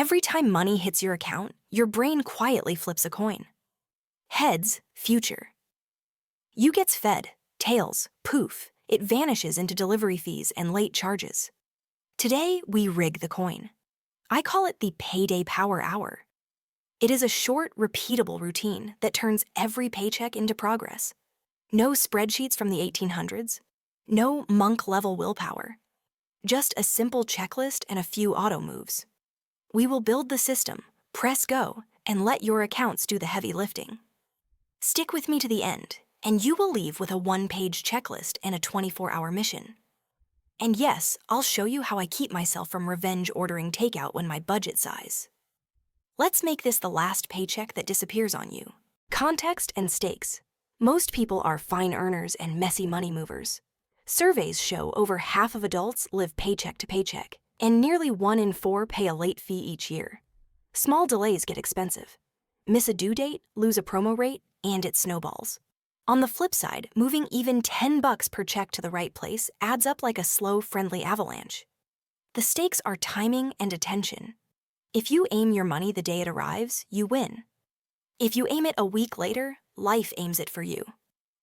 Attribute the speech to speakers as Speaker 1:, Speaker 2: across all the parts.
Speaker 1: Every time money hits your account, your brain quietly flips a coin. Heads, future. You gets fed, tails, poof, it vanishes into delivery fees and late charges. Today, we rig the coin. I call it the Payday Power Hour. It is a short, repeatable routine that turns every paycheck into progress. No spreadsheets from the 1800s. No monk-level willpower. Just a simple checklist and a few auto moves. We will build the system, press go, and let your accounts do the heavy lifting. Stick with me to the end, and you will leave with a one-page checklist and a 24-hour mission. And yes, I'll show you how I keep myself from revenge ordering takeout when my budget size. Let's make this the last paycheck that disappears on you. Context and stakes. Most people are fine earners and messy money movers. Surveys show over half of adults live paycheck to paycheck, and nearly 1 in 4 pay a late fee each year. Small delays get expensive. Miss a due date, lose a promo rate, and it snowballs. On the flip side, moving even $10 per check to the right place adds up like a slow, friendly avalanche. The stakes are timing and attention. If you aim your money the day it arrives, you win. If you aim it a week later, life aims it for you.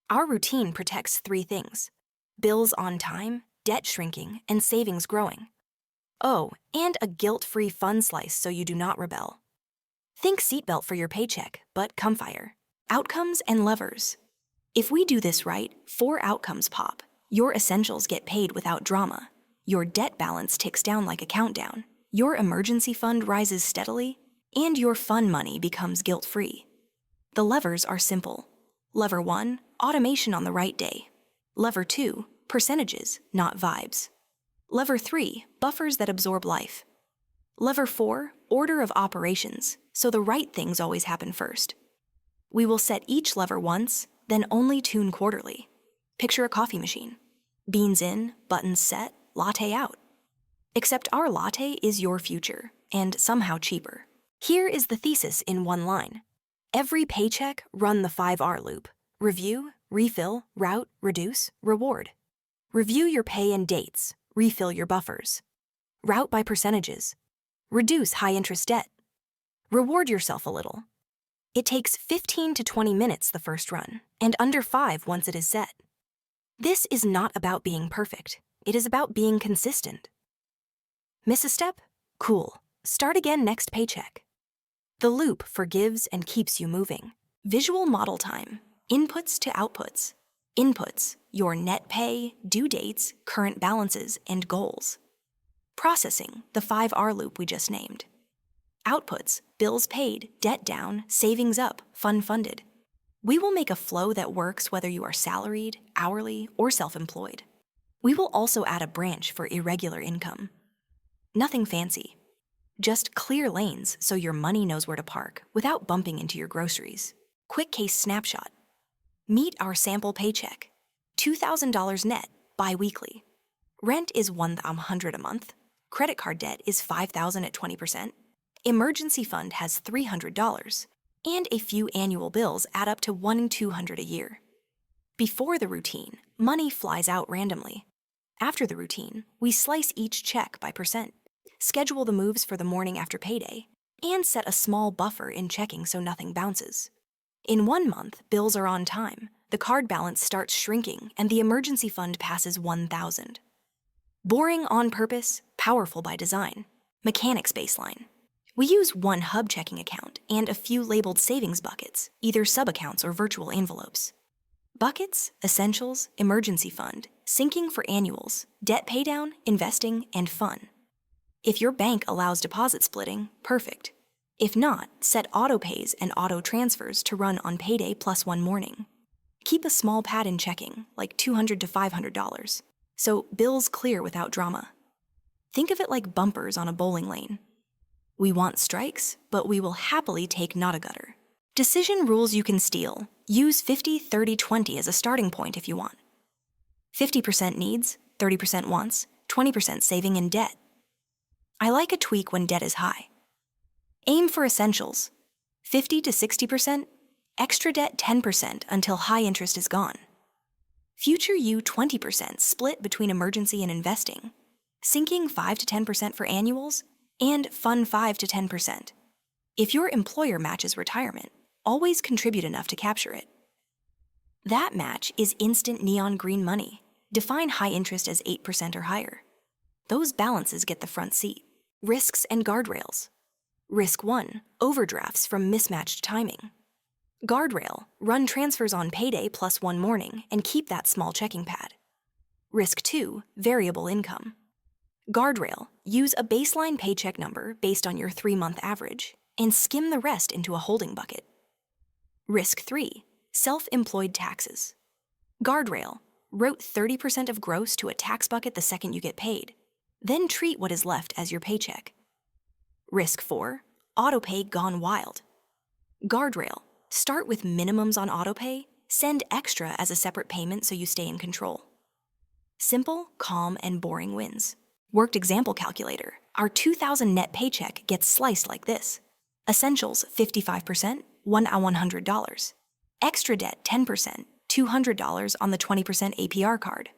Speaker 1: Our routine protects 3 things: bills on time, debt shrinking, and savings growing. Oh, and a guilt-free fun slice so you do not rebel. Think seatbelt for your paycheck, but comefire. Outcomes and levers. If we do this right, 4 outcomes pop. Your essentials get paid without drama. Your debt balance ticks down like a countdown. Your emergency fund rises steadily, and your fun money becomes guilt-free. The levers are simple. Lever 1, automation on the right day. Lever 2, percentages, not vibes. Lever 3, buffers that absorb life. Lever 4, order of operations, so the right things always happen first. We will set each lever once, then only tune quarterly. Picture a coffee machine. Beans in, buttons set, latte out. Except our latte is your future, and somehow cheaper. Here is the thesis in one line. Every paycheck, run the 5R loop. Review, refill, route, reduce, reward. Review your pay and dates. Refill your buffers. Route by percentages. Reduce high-interest debt. Reward yourself a little. It takes 15 to 20 minutes the first run, and under 5 once it is set. This is not about being perfect. It is about being consistent. Miss a step? Cool. Start again next paycheck. The loop forgives and keeps you moving. Visual model time. Inputs to outputs. Inputs, your net pay, due dates, current balances, and goals. Processing, the 5R loop we just named. Outputs, bills paid, debt down, savings up, fund funded. We will make a flow that works whether you are salaried, hourly, or self-employed. We will also add a branch for irregular income. Nothing fancy. Just clear lanes so your money knows where to park without bumping into your groceries. Quick case snapshot. Meet our sample paycheck. $2,000 net, bi-weekly. Rent is $100 a month. Credit card debt is $5,000 at 20%. Emergency fund has $300. And a few annual bills add up to $1,200 a year. Before the routine, money flies out randomly. After the routine, we slice each check by percent, schedule the moves for the morning after payday, and set a small buffer in checking so nothing bounces. In 1 month, bills are on time, the card balance starts shrinking, and the emergency fund passes $1,000. Boring on purpose, powerful by design. Mechanics baseline. We use one hub checking account and a few labeled savings buckets, either sub-accounts or virtual envelopes. Buckets, essentials, emergency fund, syncing for annuals, debt paydown, investing, and fun. If your bank allows deposit splitting, perfect. If not, set auto pays and auto transfers to run on payday plus one morning. Keep a small pad in checking, like $200 to $500, so bills clear without drama. Think of it like bumpers on a bowling lane. We want strikes, but we will happily take not a gutter. Decision rules you can steal. Use 50-30-20 as a starting point if you want. 50% needs, 30% wants, 20% saving in debt. I like a tweak when debt is high. Aim for essentials. 50 to 60%, extra debt 10% until high interest is gone. Future you 20% split between emergency and investing. Sinking 5 to 10% for annuals, and fun 5 to 10%. If your employer matches retirement, always contribute enough to capture it. That match is instant neon green money. Define high interest as 8% or higher. Those balances get the front seat. Risks and guardrails. Risk 1, overdrafts from mismatched timing. Guardrail, run transfers on payday plus one morning and keep that small checking pad. Risk 2, variable income. Guardrail, use a baseline paycheck number based on your 3-month average and skim the rest into a holding bucket. Risk 3, self-employed taxes. Guardrail, route 30% of gross to a tax bucket the second you get paid, then treat what is left as your paycheck. Risk 4, autopay gone wild. Guardrail, start with minimums on autopay, send extra as a separate payment so you stay in control. Simple, calm, and boring wins. Worked example calculator. Our $2,000 net paycheck gets sliced like this. Essentials 55%, $100. Extra debt 10%, $200 on the 20% APR card.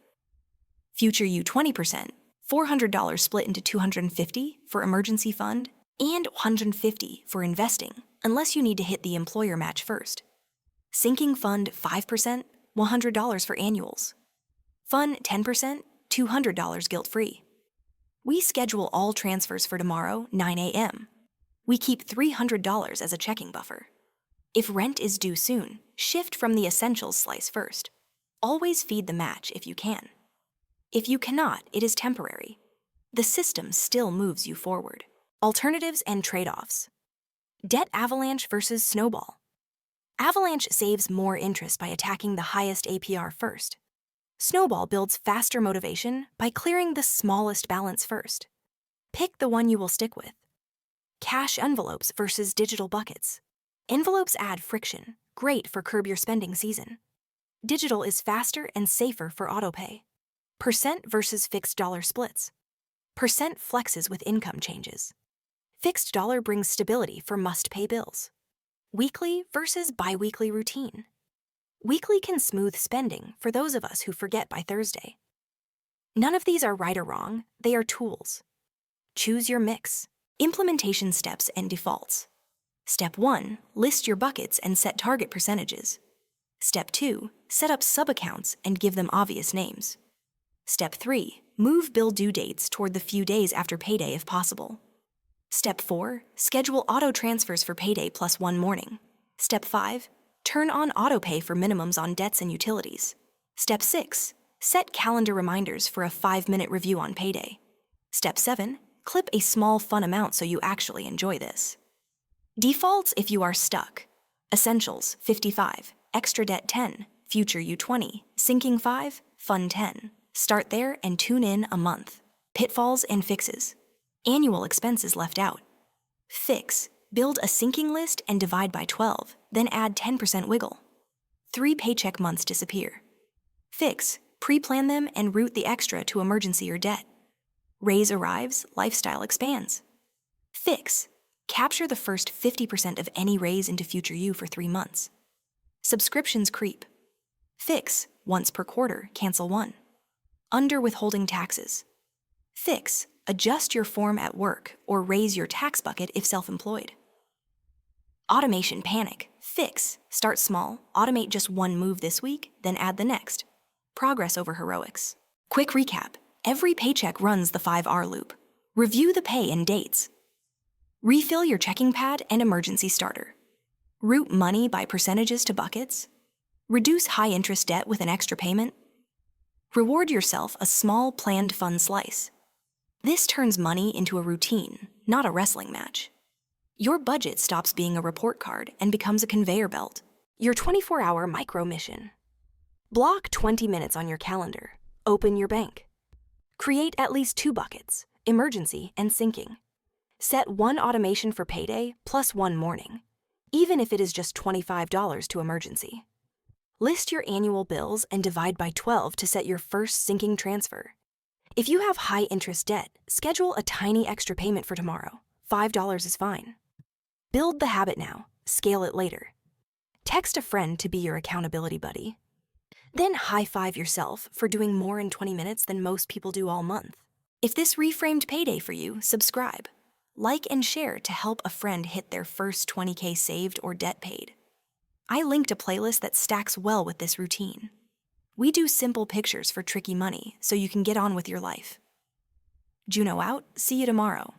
Speaker 1: Future you 20%, $400 split into $250 for emergency fund and $150 for investing, unless you need to hit the employer match first. Sinking fund 5%, $100 for annuals. Fund 10%, $200 guilt-free. We schedule all transfers for tomorrow, 9 a.m. We keep $300 as a checking buffer. If rent is due soon, shift from the essentials slice first. Always feed the match if you can. If you cannot, it is temporary. The system still moves you forward. Alternatives and trade-offs. Debt avalanche versus snowball. Avalanche saves more interest by attacking the highest APR first. Snowball builds faster motivation by clearing the smallest balance first. Pick the one you will stick with. Cash envelopes versus digital buckets. Envelopes add friction, great for curb your spending season. Digital is faster and safer for autopay. Percent versus fixed dollar splits. Percent flexes with income changes. Fixed dollar brings stability for must-pay bills. Weekly versus bi-weekly routine. Weekly can smooth spending for those of us who forget by Thursday. None of these are right or wrong, they are tools. Choose your mix. Implementation steps and defaults. Step 1, list your buckets and set target percentages. Step 2, set up sub-accounts and give them obvious names. Step 3, move bill due dates toward the few days after payday if possible. Step 4, schedule auto transfers for payday plus one morning. Step 5, turn on autopay for minimums on debts and utilities. Step 6, set calendar reminders for a 5-minute review on payday. Step 7, clip a small fun amount so you actually enjoy this. Defaults if you are stuck. Essentials 55, extra debt 10, future you 20, sinking 5, fun 10. Start there and tune in a month. Pitfalls and fixes. Annual expenses left out. Fix, build a sinking list and divide by 12, then add 10% wiggle. 3 paycheck months disappear. Fix, pre-plan them and route the extra to emergency or debt. Raise arrives, lifestyle expands. Fix, capture the first 50% of any raise into future you for 3 months. Subscriptions creep. Fix, once per quarter, cancel one. Under withholding taxes. Fix, adjust your form at work or raise your tax bucket if self-employed. Automation panic. Fix, start small, automate just one move this week, then add the next. Progress over heroics. Quick recap. Every paycheck runs the 5R loop. Review the pay and dates. Refill your checking pad and emergency starter. Route money by percentages to buckets. Reduce high-interest debt with an extra payment. Reward yourself a small planned fun slice. This turns money into a routine, not a wrestling match. Your budget stops being a report card and becomes a conveyor belt. Your 24-hour micro mission. Block 20 minutes on your calendar. Open your bank. Create at least 2 buckets, emergency and sinking. Set 1 automation for payday plus 1 morning, even if it is just $25 to emergency. List your annual bills and divide by 12 to set your first sinking transfer. If you have high-interest debt, schedule a tiny extra payment for tomorrow. $5 is fine. Build the habit now, scale it later. Text a friend to be your accountability buddy. Then high-five yourself for doing more in 20 minutes than most people do all month. If this reframed payday for you, subscribe. Like and share to help a friend hit their first 20K saved or debt paid. I linked a playlist that stacks well with this routine. We do simple pictures for tricky money so you can get on with your life. Juno out, see you tomorrow.